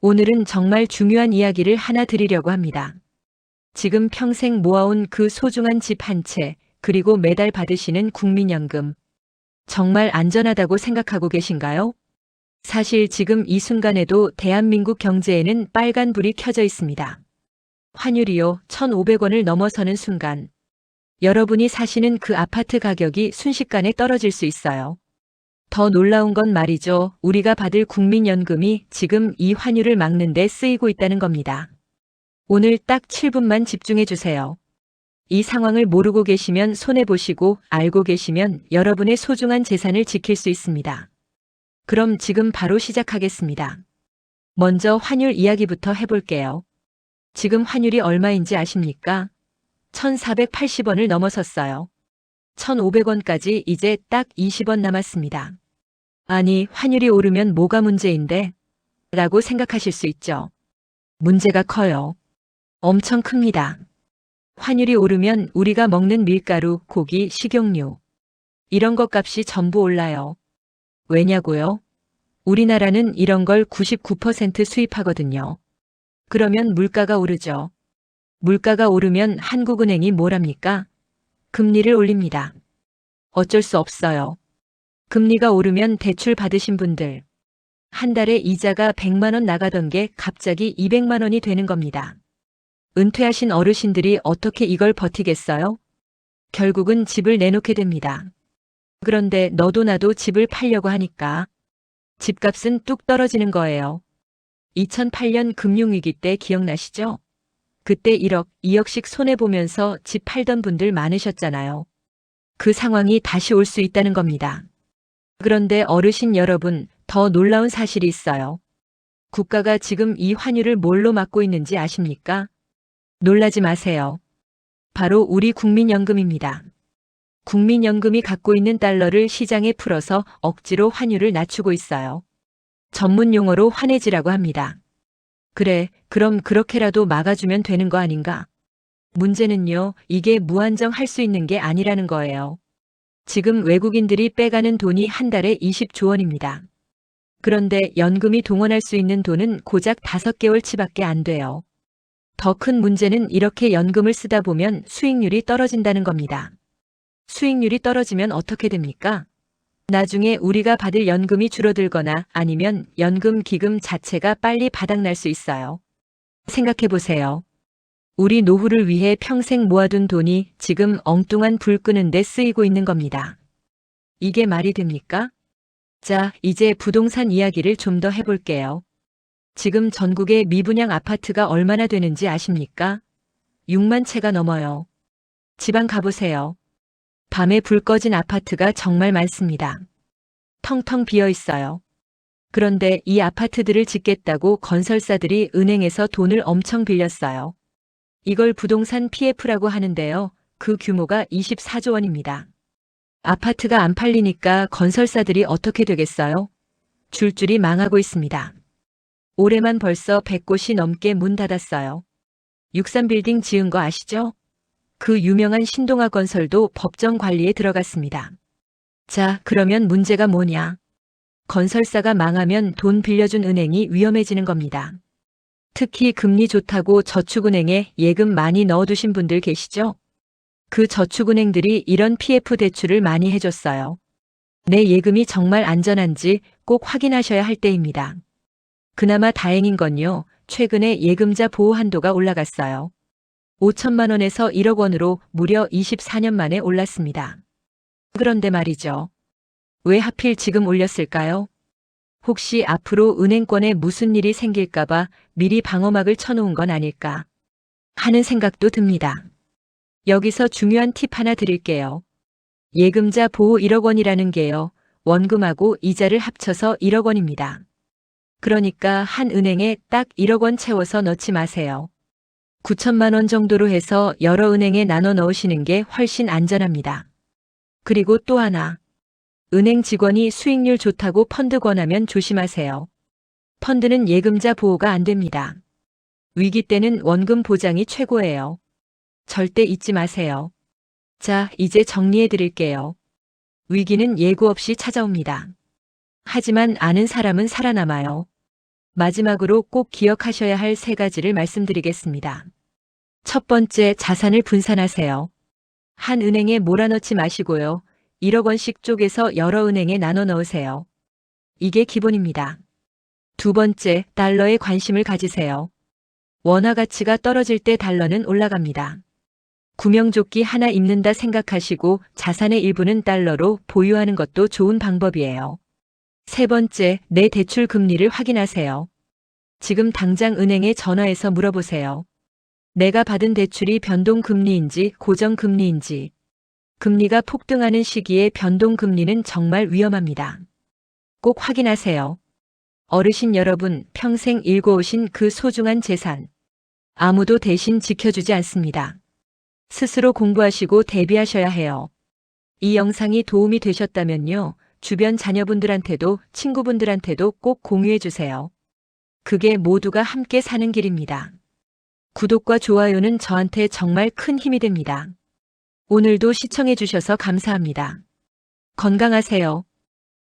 오늘은 정말 중요한 이야기를 하나 드리려고 합니다. 지금 평생 모아온 그 소중한 집 한 채, 그리고 매달 받으시는 국민연금. 정말 안전하다고 생각하고 계신가요? 사실 지금 이 순간에도 대한민국 경제에는 빨간불이 켜져 있습니다. 환율이요, 1,500원을 넘어서는 순간, 여러분이 사시는 그 아파트 가격이 순식간에 떨어질 수 있어요. 더 놀라운 건 말이죠. 우리가 받을 국민연금이 지금 이 환율을 막는 데 쓰이고 있다는 겁니다. 오늘 딱 7분만 집중해 주세요. 이 상황을 모르고 계시면 손해보시고, 알고 계시면 여러분의 소중한 재산을 지킬 수 있습니다. 그럼 지금 바로 시작하겠습니다. 먼저 환율 이야기부터 해볼게요. 지금 환율이 얼마인지 아십니까? 1,480원을 넘어섰어요. 1,500원까지 이제 딱 20원 남았습니다. 아니, 환율이 오르면 뭐가 문제인데? 라고 생각하실 수 있죠. 문제가 커요. 엄청 큽니다. 환율이 오르면 우리가 먹는 밀가루, 고기, 식용유, 이런 것 값이 전부 올라요. 왜냐고요? 우리나라는 이런 걸 99% 수입하거든요. 그러면 물가가 오르죠. 물가가 오르면 한국은행이 뭘 합니까? 금리를 올립니다. 어쩔 수 없어요. 금리가 오르면 대출 받으신 분들, 한 달에 이자가 100만 원 나가던 게 갑자기 200만 원이 되는 겁니다. 은퇴하신 어르신들이 어떻게 이걸 버티겠어요? 결국은 집을 내놓게 됩니다. 그런데 너도 나도 집을 팔려고 하니까 집값은 뚝 떨어지는 거예요. 2008년 금융위기 때 기억나시죠? 그때 1억, 2억씩 손해보면서 집 팔던 분들 많으셨잖아요. 그 상황이 다시 올 수 있다는 겁니다. 그런데 어르신 여러분, 더 놀라운 사실이 있어요. 국가가 지금 이 환율을 뭘로 막고 있는지 아십니까? 놀라지 마세요. 바로 우리 국민연금입니다. 국민연금이 갖고 있는 달러를 시장에 풀어서 억지로 환율을 낮추고 있어요. 전문 용어로 환해지라고 합니다. 그래, 그럼 그렇게라도 막아주면 되는 거 아닌가? 문제는요, 이게 무한정 할 수 있는 게 아니라는 거예요. 지금 외국인들이 빼가는 돈이 한 달에 20조 원입니다. 그런데 연금이 동원할 수 있는 돈은 고작 5개월치밖에 안 돼요. 더 큰 문제는 이렇게 연금을 쓰다 보면 수익률이 떨어진다는 겁니다. 수익률이 떨어지면 어떻게 됩니까? 나중에 우리가 받을 연금이 줄어들거나 아니면 연금 기금 자체가 빨리 바닥날 수 있어요. 생각해 보세요. 우리 노후를 위해 평생 모아둔 돈이 지금 엉뚱한 불 끄는 데 쓰이고 있는 겁니다. 이게 말이 됩니까? 자, 이제 부동산 이야기를 좀 더 해볼게요. 지금 전국의 미분양 아파트가 얼마나 되는지 아십니까? 6만 채가 넘어요. 지방 가보세요. 밤에 불 꺼진 아파트가 정말 많습니다. 텅텅 비어 있어요. 그런데 이 아파트들을 짓겠다고 건설사들이 은행에서 돈을 엄청 빌렸어요. 이걸 부동산 PF라고 하는데요. 그 규모가 24조 원입니다. 아파트가 안 팔리니까 건설사들이 어떻게 되겠어요? 줄줄이 망하고 있습니다. 올해만 벌써 100곳이 넘게 문 닫았어요. 63빌딩 지은 거 아시죠? 그 유명한 신동아 건설도 법정 관리에 들어갔습니다. 자, 그러면 문제가 뭐냐? 건설사가 망하면 돈 빌려준 은행이 위험해지는 겁니다. 특히 금리 좋다고 저축은행에 예금 많이 넣어두신 분들 계시죠? 그 저축은행들이 이런 PF 대출을 많이 해줬어요. 내 예금이 정말 안전한지 꼭 확인하셔야 할 때입니다. 그나마 다행인 건요, 최근에 예금자 보호 한도가 올라갔어요. 5천만 원에서 1억 원으로 무려 24년 만에 올랐습니다. 그런데 말이죠. 왜 하필 지금 올렸을까요? 혹시 앞으로 은행권에 무슨 일이 생길까봐 미리 방어막을 쳐놓은 건 아닐까 하는 생각도 듭니다. 여기서 중요한 팁 하나 드릴게요. 예금자 보호 1억 원이라는 게요, 원금하고 이자를 합쳐서 1억 원입니다. 그러니까 한 은행에 딱 1억 원 채워서 넣지 마세요. 9천만 원 정도로 해서 여러 은행에 나눠 넣으시는 게 훨씬 안전합니다. 그리고 또 하나. 은행 직원이 수익률 좋다고 펀드 권하면 조심하세요. 펀드는 예금자 보호가 안 됩니다. 위기 때는 원금 보장이 최고예요. 절대 잊지 마세요. 자, 이제 정리해 드릴게요. 위기는 예고 없이 찾아옵니다. 하지만 아는 사람은 살아남아요. 마지막으로 꼭 기억하셔야 할 3가지를 말씀드리겠습니다. 첫 번째, 자산을 분산하세요. 한 은행에 몰아넣지 마시고요. 1억 원씩 쪼개서 여러 은행에 나눠 넣으세요. 이게 기본입니다. 두 번째, 달러에 관심을 가지세요. 원화 가치가 떨어질 때 달러는 올라갑니다. 구명조끼 하나 입는다 생각하시고 자산의 일부는 달러로 보유하는 것도 좋은 방법이에요. 세 번째, 내 대출 금리를 확인하세요. 지금 당장 은행에 전화해서 물어보세요. 내가 받은 대출이 변동금리인지 고정금리인지. 금리가 폭등하는 시기에 변동금리는 정말 위험합니다. 꼭 확인하세요. 어르신 여러분, 평생 일궈오신 그 소중한 재산. 아무도 대신 지켜주지 않습니다. 스스로 공부하시고 대비하셔야 해요. 이 영상이 도움이 되셨다면요. 주변 자녀분들한테도 친구분들한테도 꼭 공유해 주세요. 그게 모두가 함께 사는 길입니다. 구독과 좋아요는 저한테 정말 큰 힘이 됩니다. 오늘도 시청해 주셔서 감사합니다. 건강하세요.